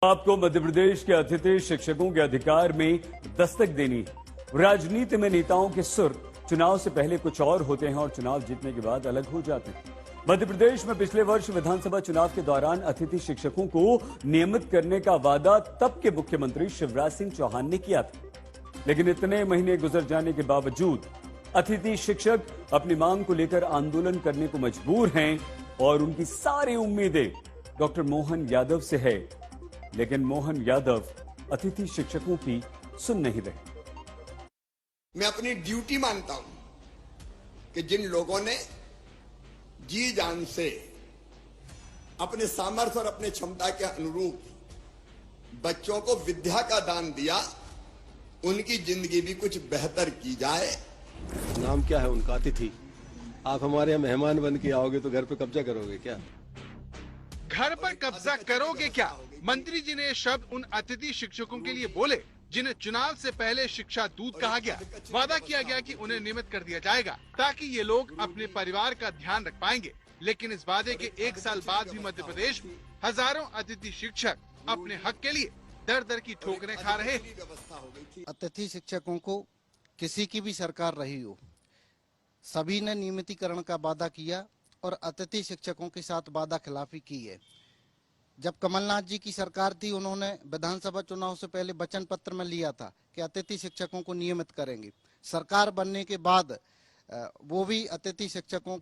आपको मध्य प्रदेश के अतिथि शिक्षकों के अधिकार में दस्तक देनी है। राजनीति में नेताओं के सुर चुनाव से पहले कुछ और होते हैं और चुनाव जीतने के बाद अलग हो जाते हैं। मध्य प्रदेश में पिछले वर्ष विधानसभा चुनाव के दौरान अतिथि शिक्षकों को नियमित करने का वादा तब के मुख्यमंत्री शिवराज सिंह चौहान ने किया था, लेकिन इतने महीने गुजर जाने के बावजूद अतिथि शिक्षक अपनी मांग को लेकर आंदोलन करने को मजबूर हैं और उनकी सारी उम्मीदें डॉक्टर मोहन यादव से है, लेकिन मोहन यादव अतिथि शिक्षकों की सुन नहीं रहे। मैं अपनी ड्यूटी मानता हूं कि जिन लोगों ने जी जान से अपने सामर्थ्य और अपने क्षमता के अनुरूप बच्चों को विद्या का दान दिया, उनकी जिंदगी भी कुछ बेहतर की जाए। नाम क्या है उनका? अतिथि। आप हमारे यहाँ मेहमान बन के आओगे तो घर पे कब्जा करोगे क्या? घर पर कब्जा करोगे क्या? मंत्री जी ने ये शब्द उन अतिथि शिक्षकों के लिए बोले जिन्हें चुनाव से पहले शिक्षा दूत कहा गया। वादा किया गया कि उन्हें नियमित कर दिया जाएगा ताकि ये लोग अपने परिवार का ध्यान रख पाएंगे, लेकिन इस वादे के 1 साल बाद भी मध्य प्रदेश में हजारों अतिथि शिक्षक अपने हक के लिए दर दर की ठोकरें खा रहे हैं। अतिथि शिक्षकों को किसी की भी सरकार रही हो, सभी ने नियमितीकरण का वादा किया और अतिथि शिक्षकों के साथ वादा खिलाफी की है। जब कमलनाथ जी की सरकार थी, उन्होंने विधानसभा चुनाव से पहले वचन पत्र में लिया था कि अतिथि शिक्षकों को नियमित करेंगे। सरकार बनने के बाद वो भी अतिथि शिक्षकों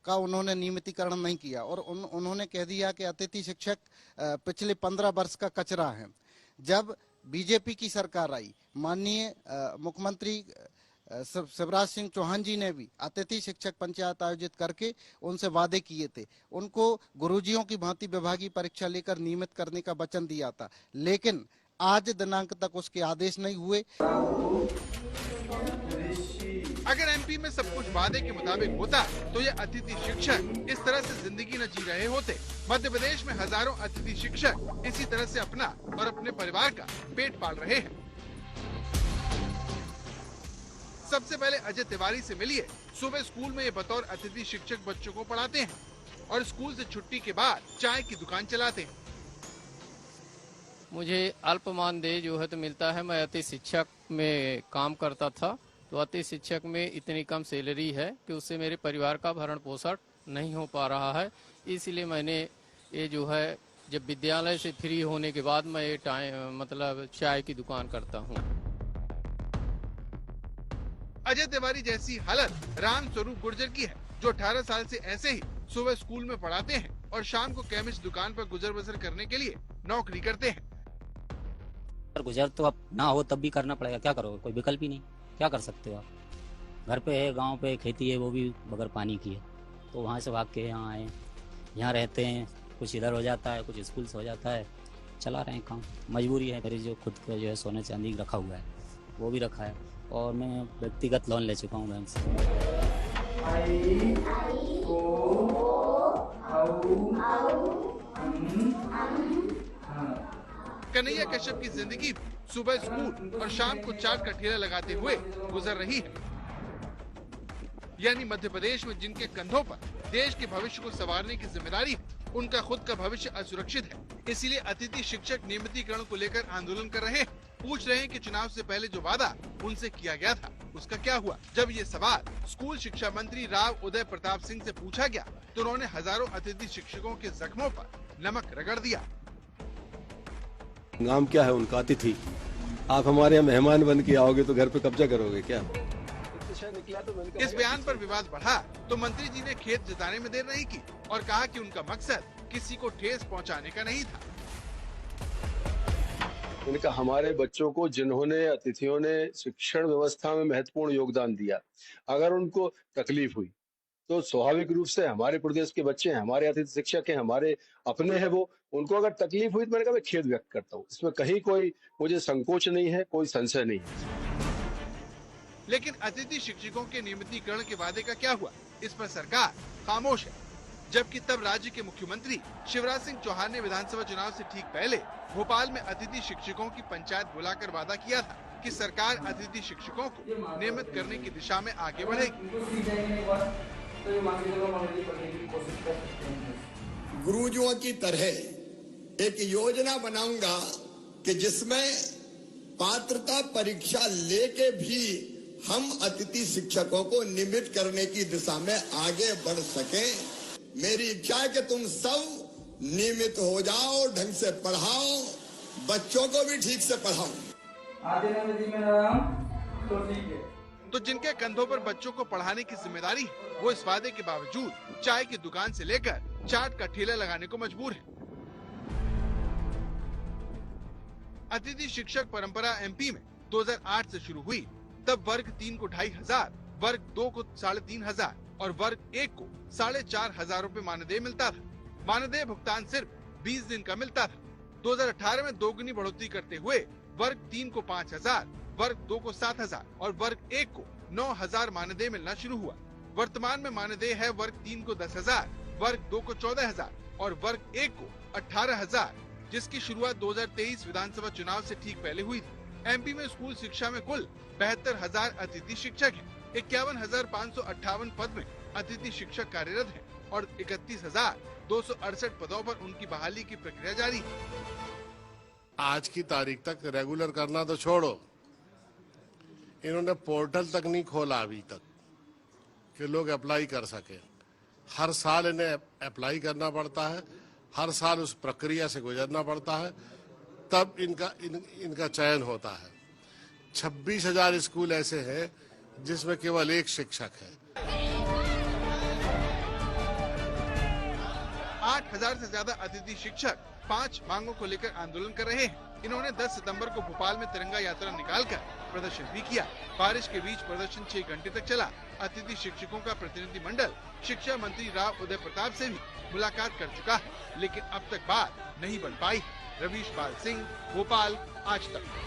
का उन्होंने नियमितीकरण नहीं किया और उन्होंने कह दिया कि अतिथि शिक्षक पिछले 15 वर्ष का कचरा है। जब बीजेपी की सरकार आई, माननीय मुख्यमंत्री शिवराज सिंह चौहान जी ने भी अतिथि शिक्षक पंचायत आयोजित करके उनसे वादे किए थे। उनको गुरुजियों की भांति विभागीय परीक्षा लेकर नियमित करने का वचन दिया था, लेकिन आज दिनांक तक उसके आदेश नहीं हुए। अगर एमपी में सब कुछ वादे के मुताबिक होता तो ये अतिथि शिक्षक इस तरह से जिंदगी न जी रहे होते। मध्य प्रदेश में हजारों अतिथि शिक्षक इसी तरह से अपना और अपने परिवार का पेट पाल रहे हैं। सबसे पहले अजय तिवारी से मिलिए। सुबह स्कूल में ये बतौर अतिथि शिक्षक बच्चों को पढ़ाते हैं और स्कूल से छुट्टी के बाद चाय की दुकान चलाते हैं। मुझे अल्प मानदेय जो है तो मिलता है। मैं अतिथि शिक्षक में काम करता था, तो अतिथि शिक्षक में इतनी कम सैलरी है कि उससे मेरे परिवार का भरण पोषण नहीं हो पा रहा है। इसलिए मैंने ये जो है, जब विद्यालय से फ्री होने के बाद मैं ये चाय की दुकान करता हूँ। अजय तिवारी जैसी हालत राम स्वरूप गुर्जर की है, जो 18 साल से ऐसे ही सुबह स्कूल में पढ़ाते हैं और शाम को केमिस्ट दुकान पर गुजर बसर करने के लिए नौकरी करते हैं। गुजर तो अब ना हो तब भी करना पड़ेगा, क्या करोगे? कोई विकल्प ही नहीं, क्या कर सकते हो आप? घर पे है, गांव पे खेती है, वो भी बगैर पानी की है, तो वहाँ से भाग के यहाँ आए, यहाँ रहते हैं। कुछ इधर हो जाता है, कुछ स्कूल से हो जाता है, चला रहे हैं काम। मजबूरी है मेरी, जो खुद का जो है सोने चांदी रखा हुआ है वो भी रखा है और मैं व्यक्तिगत लोन ले चुका हूँ बैंक से। कन्हैया कश्यप की जिंदगी सुबह स्कूल और शाम को चाट का ठेला लगाते हुए गुजर रही है। यानी मध्य प्रदेश में जिनके कंधों पर देश के भविष्य को संवारने की जिम्मेदारी है, उनका खुद का भविष्य असुरक्षित है। इसीलिए अतिथि शिक्षक नियमितीकरण को लेकर आंदोलन कर रहे हैं। पूछ रहे हैं कि चुनाव से पहले जो वादा उनसे किया गया था उसका क्या हुआ। जब ये सवाल स्कूल शिक्षा मंत्री राव उदय प्रताप सिंह से पूछा गया तो उन्होंने हजारों अतिथि शिक्षकों के जख्मों पर नमक रगड़ दिया। नाम क्या है उनका? अतिथि। आप हमारे यहाँ मेहमान बन के आओगे तो घर पे कब्जा करोगे क्या? इस बयान पर विवाद बढ़ा तो मंत्री जी ने खेद जताने में देर नहीं की और कहा कि उनका मकसद किसी को ठेस पहुंचाने का नहीं था। उनका हमारे बच्चों को, जिन्होंने अतिथियों ने शिक्षण व्यवस्था में महत्वपूर्ण योगदान दिया, अगर उनको तकलीफ हुई तो स्वाभाविक रूप से हमारे प्रदेश के बच्चे हैं, हमारे अतिथि शिक्षक हैं, हमारे अपने हैं, वो उनको अगर तकलीफ हुई तो मैंने कहा मैं खेद व्यक्त करता हूँ। इसमें कहीं कोई मुझे संकोच नहीं है, कोई संशय नहीं है। लेकिन अतिथि शिक्षकों के नियमितीकरण के वादे का क्या हुआ, इस पर सरकार खामोश है। जबकि तब राज्य के मुख्यमंत्री शिवराज सिंह चौहान ने विधानसभा चुनाव से ठीक पहले भोपाल में अतिथि शिक्षकों की पंचायत बुलाकर वादा किया था कि सरकार अतिथि शिक्षकों को नियमित करने की दिशा में आगे बढ़ेगी। गुरुजियों की तरह एक योजना बनाऊंगा कि जिसमें पात्रता परीक्षा लेके भी हम अतिथि शिक्षकों को नियमित करने की दिशा में आगे बढ़ सकें। मेरी इच्छा है कि तुम सब नियमित हो जाओ, ढंग से पढ़ाओ, बच्चों को भी ठीक से पढ़ाओ। तो जिनके कंधों पर बच्चों को पढ़ाने की जिम्मेदारी है, वो इस वादे के बावजूद चाय की दुकान से लेकर चाट का ठेला लगाने को मजबूर है। अतिथि शिक्षक परंपरा एमपी में 2008 से शुरू हुई। तब वर्ग 3 को 2500, वर्ग 2 को 3500 और वर्ग 1 को 4500 रूपए मानदेय मिलता था। मानदेय भुगतान सिर्फ 20 दिन का मिलता था। 2018 में दोगुनी बढ़ोतरी करते हुए वर्ग 3 को 5000, वर्ग 2 को 7000 और वर्ग 1 को 9000 मानदेय मिलना शुरू हुआ। वर्तमान में मानदेय है वर्ग 3 को 10000, वर्ग 2 को 14000 और वर्ग 1 को 18000, जिसकी शुरुआत 2023 विधानसभा चुनाव से ठीक पहले हुई थी। एमपी में स्कूल शिक्षा में कुल 72,000 अतिथि शिक्षक हैं। 51,558 पद में अतिथि शिक्षक कार्यरत हैं और 31,268 पदों पर उनकी बहाली की प्रक्रिया जारी है। आज की तारीख तक रेगुलर करना तो छोड़ो, इन्होंने पोर्टल तक नहीं खोला अभी तक कि लोग अप्लाई कर सके। हर साल इन्हें अप्लाई करना पड़ता है, हर साल उस प्रक्रिया से गुजरना पड़ता है, तब इनका चयन होता है। 26,000 स्कूल ऐसे हैं जिसमें केवल एक शिक्षक है। 8,000 से ज्यादा अतिथि शिक्षक 5 मांगों को लेकर आंदोलन कर रहे हैं। इन्होंने 10 सितंबर को भोपाल में तिरंगा यात्रा निकालकर प्रदर्शन भी किया। बारिश के बीच प्रदर्शन 6 घंटे तक चला। अतिथि शिक्षकों का प्रतिनिधि मंडल शिक्षा मंत्री राव उदय प्रताप से भी मुलाकात कर चुका है, लेकिन अब तक बात नहीं बन पाई। रवीश पाल सिंह, भोपाल, आज तक।